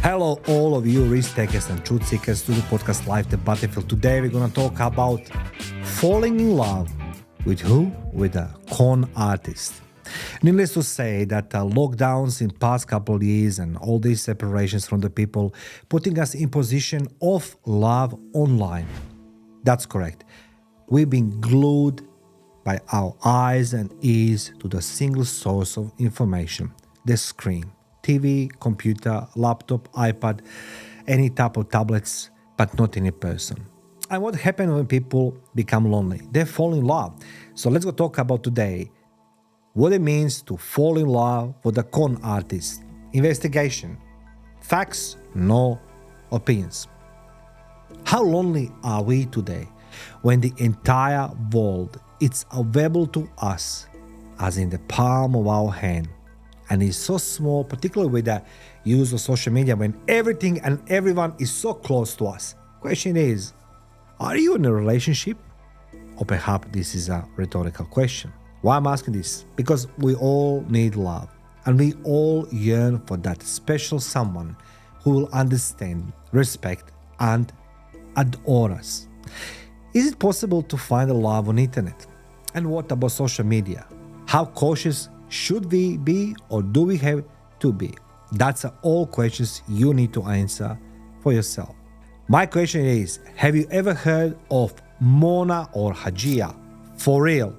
Hello, all of you risk takers and truth seekers to the podcast Life, the Battlefield. Today we're going to talk about falling in love with who? With a con artist. Needless to say that lockdowns in past couple of years and all these separations from the people putting us in position of love online. That's correct. We've been glued by our eyes and ears to the single source of information, the screen. TV, computer, laptop, iPad, any type of tablets, but not in a person. And what happens when people become lonely? They fall in love. So let's go talk about today what it means to fall in love with a con artist. Investigation. Facts, no opinions. How lonely are we today when the entire world is available to us as in the palm of our hand? And it's so small, particularly with the use of social media, when everything and everyone is so close to us. Question is, are you in a relationship? Or perhaps this is a rhetorical question. Why I'm asking this? Because we all need love. And we all yearn for that special someone who will understand, respect, and adore us. Is it possible to find a love on the internet? And what about social media? How cautious should we be, or do we have to be? That's all questions you need to answer for yourself. My question is, have you ever heard of Mona or Hajia? For real.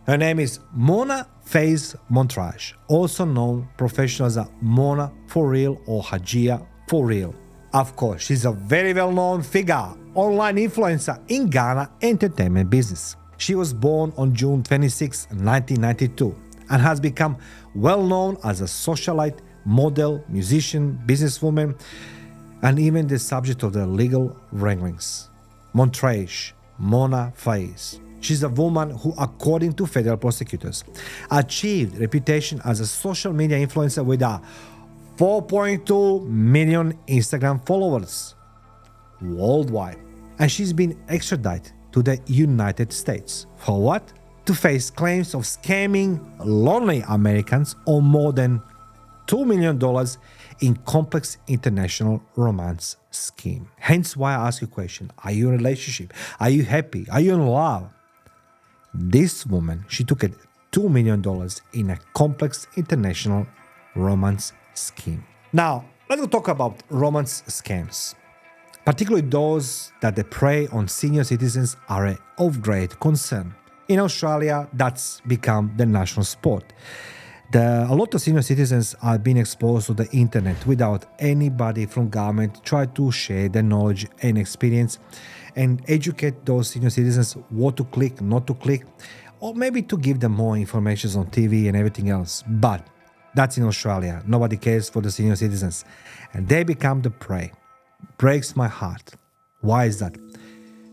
Her name is Mona Face Montrage, also known professionally as Mona For Real or Hajia For Real. Of course, she's a very well-known figure, online influencer in Ghana entertainment business. She was born on June 26, 1992. And has become well known as a socialite, model, musician, businesswoman, and even the subject of the legal wranglings. Montrage, Mona Face. She's a woman who, according to federal prosecutors, achieved reputation as a social media influencer with a 4.2 million Instagram followers worldwide. And she's been extradited to the United States. For what? To face claims of scamming lonely Americans on more than $2 million in complex international romance scheme. Hence why I ask you a question. Are you in a relationship? Are you happy? Are you in love? This woman, she took $2 million in a complex international romance scheme. Now, let's talk about romance scams. Particularly those that they prey on senior citizens are of great concern. In Australia, that's become the national sport. A lot of senior citizens are being exposed to the internet without anybody from government try to share their knowledge and experience and educate those senior citizens what to click, not to click, or maybe to give them more information on TV and everything else. But that's in Australia. Nobody cares for the senior citizens. And they become the prey. Breaks my heart. Why is that?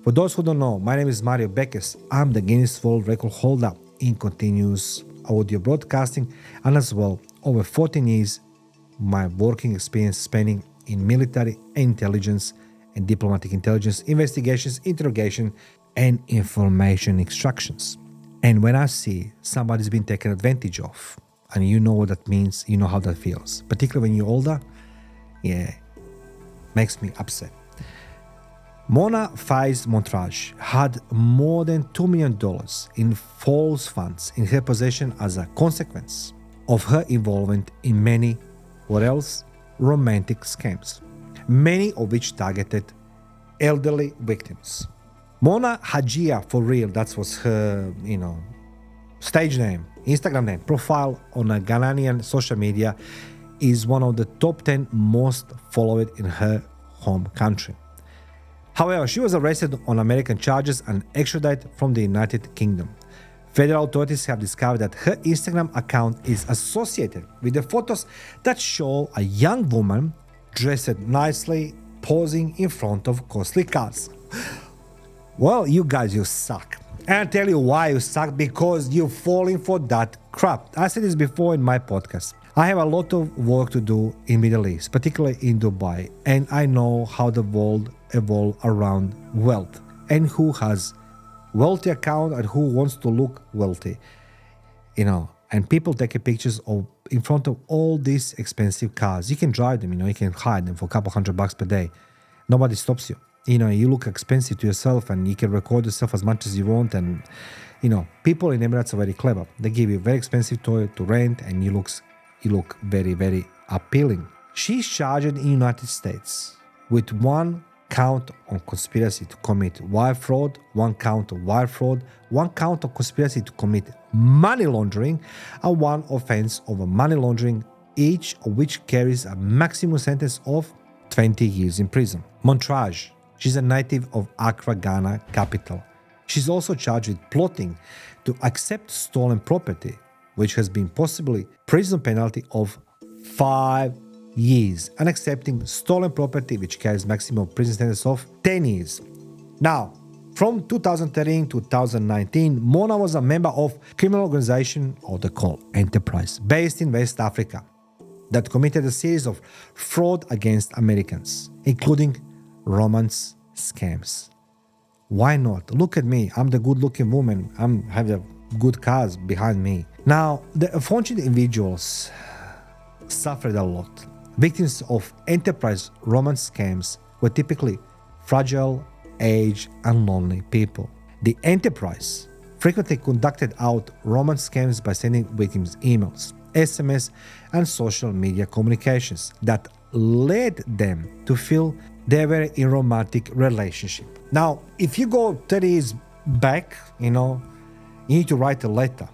For those who don't know, my name is Bekes. I'm the Guinness World Record holder in continuous audio broadcasting and as well over 14 years my working experience spanning in military intelligence and diplomatic intelligence, investigations, interrogation, and information extractions. And when I see somebody's been taken advantage of, and you know what that means, you know how that feels, particularly when you're older, makes me upset. Mona Face Montrage had more than $2 million in false funds in her possession as a consequence of her involvement in many, what else? Romantic scams, many of which targeted elderly victims. Mona Hajia For Real, that was her, stage name, Instagram name, profile on a Ghanaian social media, is one of the top 10 most followed in her home country. However, she was arrested on American charges and extradited from the United Kingdom. Federal authorities have discovered that her Instagram account is associated with the photos that show a young woman dressed nicely, posing in front of costly cars. Well, you guys, you suck. And I'll tell you why you suck, because you're falling for that crap. I said this before in my podcast. I have a lot of work to do in Middle East, particularly in Dubai, and I know how the world evolves around wealth and who has wealthy account and who wants to look wealthy, and people take pictures of in front of all these expensive cars. You can drive them, you can hide them for a couple $100 per day. Nobody stops you. You look expensive to yourself and you can record yourself as much as you want. And, people in Emirates are very clever. They give you a very expensive toy to rent and you look very, very appealing. She's charged in the United States with 1 count on conspiracy to commit wire fraud, 1 count of wire fraud, 1 count of conspiracy to commit money laundering, and 1 offense of money laundering, each of which carries a maximum sentence of 20 years in prison. Montrage. She's a native of Accra, Ghana capital. She's also charged with plotting to accept stolen property, which has been possibly prison penalty of 5 years, and accepting stolen property, which carries maximum prison sentence of 10 years. Now, from 2013 to 2019, Mona was a member of criminal organization, or they call Enterprise, based in West Africa, that committed a series of fraud against Americans, including romance scams. Why not? Look at me. I'm the good-looking woman. I have the good cars behind me. Now, the unfortunate individuals suffered a lot. Victims of enterprise romance scams were typically fragile, aged, and lonely people. The enterprise frequently conducted out romance scams by sending victims emails, SMS, and social media communications that led them to feel they were in a romantic relationship. Now, if you go 30 years back, you need to write a letter.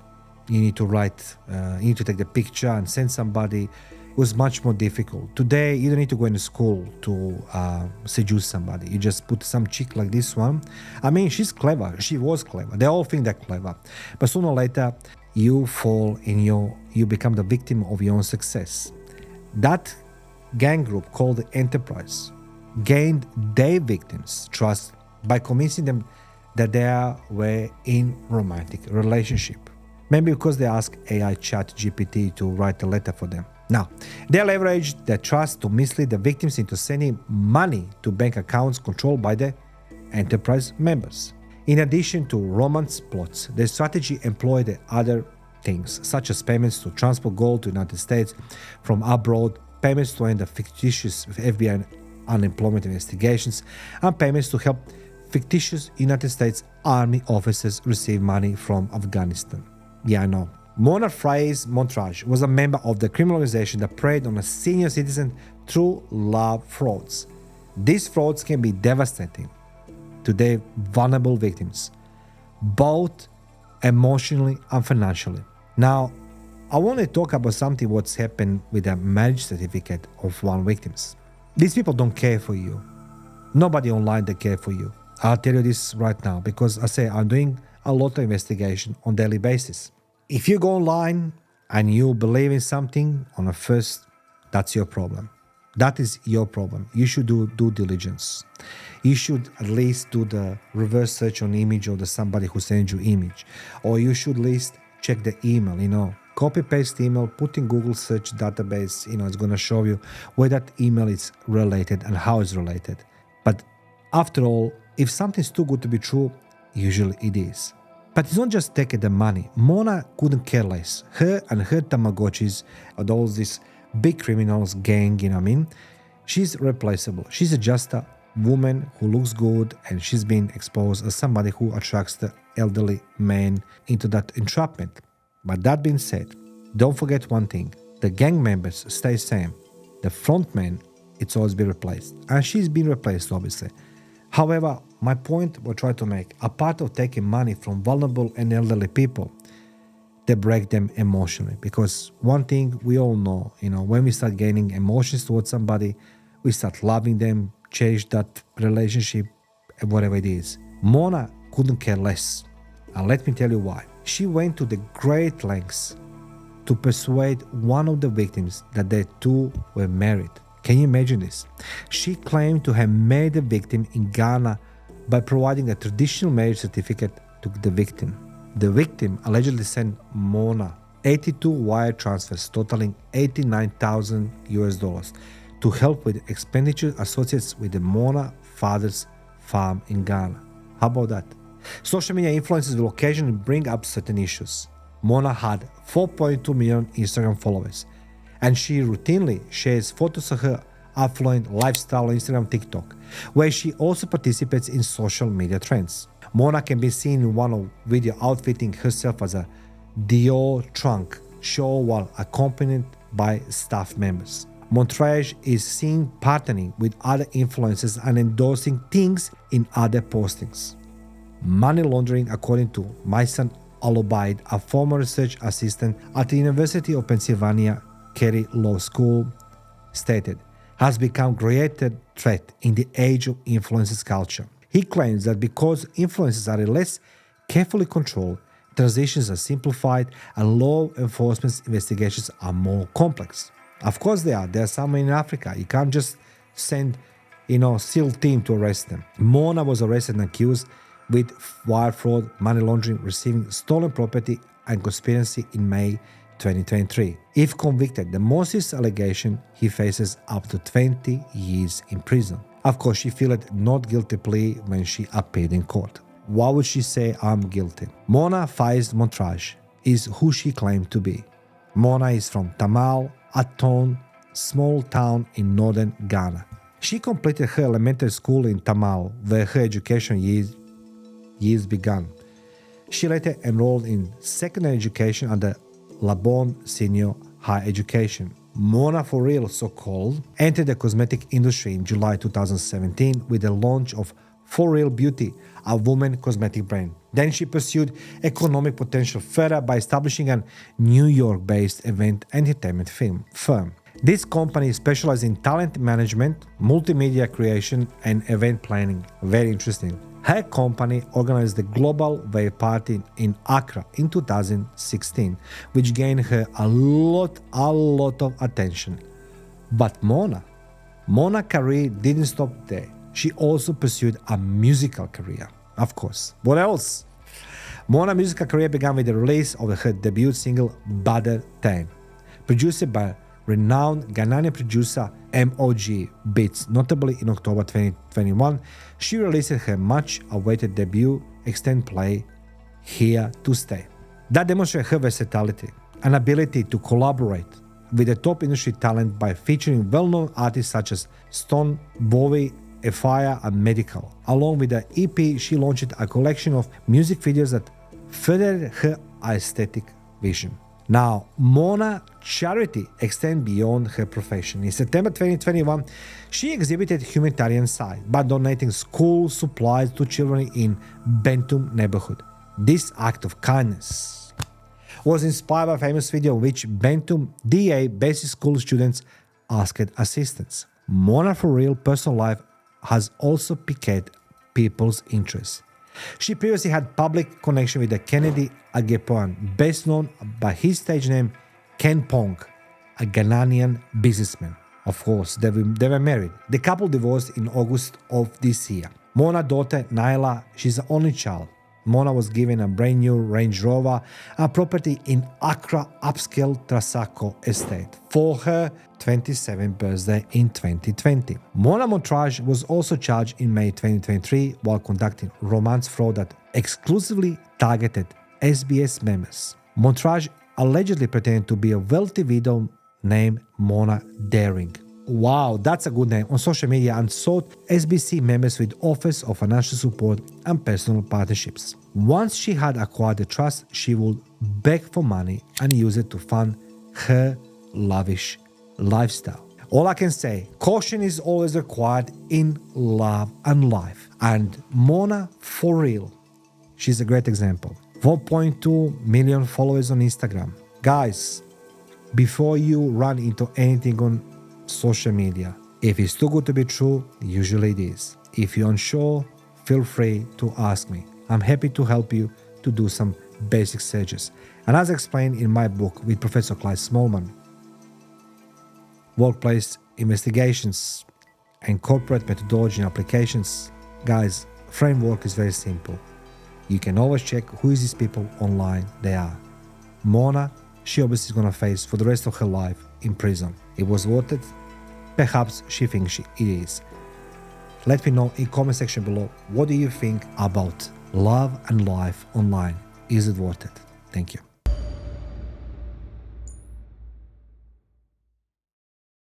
You need to take the picture and send somebody. It was much more difficult. Today, you don't need to go into school to seduce somebody. You just put some chick like this one. I mean, she's clever. She was clever. They all think they're clever. But sooner or later, you fall you become the victim of your own success. That gang group called the Enterprise gained their victims' trust by convincing them that they were in romantic relationship. Maybe because they asked AI chat GPT to write a letter for them. Now, they leveraged their trust to mislead the victims into sending money to bank accounts controlled by the Enterprise members. In addition to romance plots, their strategy employed other things, such as payments to transport gold to the United States from abroad, payments to end the fictitious FBI unemployment investigations, and payments to help fictitious United States Army officers receive money from Afghanistan. Yeah, I know. Mona Fraser Montrage was a member of the criminal organization that preyed on a senior citizen through love frauds. These frauds can be devastating to their vulnerable victims, both emotionally and financially. Now, I want to talk about something what's happened with the marriage certificate of one victims. These people don't care for you. Nobody online they care for you. I'll tell you this right now because I'm doing a lot of investigation on a daily basis. If you go online and you believe in something on a first, that's your problem. That is your problem. You should do due diligence. You should at least do the reverse search on image of somebody who sends you image. Or you should at least check the email, Copy paste email, put in Google search database, it's going to show you where that email is related and how it's related. But after all, if something's too good to be true, usually it is. But it's not just taking the money. Mona couldn't care less. Her and her Tamagotchis, and all this big criminals gang, she's replaceable. She's just a woman who looks good and she's been exposed as somebody who attracts the elderly men into that entrapment. But that being said, don't forget one thing. The gang members stay same. The front man, it's always been replaced. And she's been replaced, obviously. However, my point we're trying to make, a part of taking money from vulnerable and elderly people, they break them emotionally. Because one thing we all know, when we start gaining emotions towards somebody, we start loving them, cherish that relationship, whatever it is. Mona couldn't care less. And let me tell you why. She went to the great lengths to persuade one of the victims that they two were married. Can you imagine this? She claimed to have married the victim in Ghana by providing a traditional marriage certificate to the victim. The victim allegedly sent Mona 82 wire transfers totaling $89,000 to help with expenditure associated with the Mona father's farm in Ghana. How about that? Social media influencers will occasionally bring up certain issues. Mona had 4.2 million Instagram followers. And she routinely shares photos of her affluent lifestyle on Instagram and TikTok, where she also participates in social media trends. Mona can be seen in one video outfitting herself as a Dior trunk show while accompanied by staff members. Montrage is seen partnering with other influencers and endorsing things in other postings. Money laundering, according to Mason Alobaid, a former research assistant at the University of Pennsylvania Carey Law School, stated, has become a greater threat in the age of influencers culture. He claims that because influencers are less carefully controlled, transitions are simplified and law enforcement investigations are more complex. Of course they are. There are some in Africa. You can't just send, SEAL team to arrest them. Mona was arrested and accused with wire fraud, money laundering, receiving stolen property, and conspiracy in May 2023. If convicted, the most serious allegation, he faces up to 20 years in prison. Of course, she filed not guilty plea when she appeared in court. Why would she say I'm guilty? Mona Faiz Montrage is who she claimed to be. Mona is from Tamal, a small town in northern Ghana. She completed her elementary school in Tamal, where her education years began. She later enrolled in secondary education under Labon Senior High Education. Mona For Real, so-called, entered the cosmetic industry in July 2017 with the launch of For Real Beauty, a woman cosmetic brand. Then she pursued economic potential further by establishing a New York-based event entertainment firm. This company specializes in talent management, multimedia creation, and event planning. Very interesting. Her company organized the Global Wave Party in Accra in 2016, which gained her a lot of attention. But Mona's career didn't stop there. She also pursued a musical career, of course. What else? Mona's musical career began with the release of her debut single, Badder 10, produced by renowned Ghanaian producer MOG Beats. Notably, in October 2021, she released her much-awaited debut extended play, Here to Stay. That demonstrates her versatility and ability to collaborate with the top industry talent by featuring well-known artists such as Stone, Bowie, Fire, and Medical. Along with the EP, she launched a collection of music videos that furthered her aesthetic vision. Now, Mona's charity extends beyond her profession. In September 2021, she exhibited humanitarian side by donating school supplies to children in Bentum neighborhood. This act of kindness was inspired by a famous video in which Bentum DA basic school students asked assistance. Mona For Real personal life has also piqued people's interest. She previously had public connection with the Kennedy Agepoan, best known by his stage name Ken Pong, a Ghanaian businessman. Of course, they were married. The couple divorced in August of this year. Mona's daughter, Naila, she's the only child. Mona was given a brand new Range Rover, a property in Accra upscale Trasacco estate, for her 27th birthday in 2020. Mona Montrage was also charged in May 2023 while conducting romance fraud that exclusively targeted SBS members. Montrage allegedly pretended to be a wealthy widow named Mona Daring. Wow, that's a good name, on social media, and sought SBC members with offers of financial support and personal partnerships. Once she had acquired the trust, she would beg for money and use it to fund her lavish lifestyle. All I can say, caution is always required in love and life. And Mona For Real, she's a great example. 4.2 million followers on Instagram. Guys, before you run into anything on social media, if it's too good to be true, usually it is. If you're unsure, feel free to ask me. I'm happy to help you to do some basic searches. And as explained in my book with Professor Clyde Smallman, Workplace Investigations and Corporate Methodology and Applications, guys, framework is very simple. You can always check who is these people online they are. Mona, she obviously is going to face for the rest of her life in prison. It was worth it? Perhaps she thinks it is. Let me know in comment section below, what do you think about love and life online? Is it worth it? Thank you.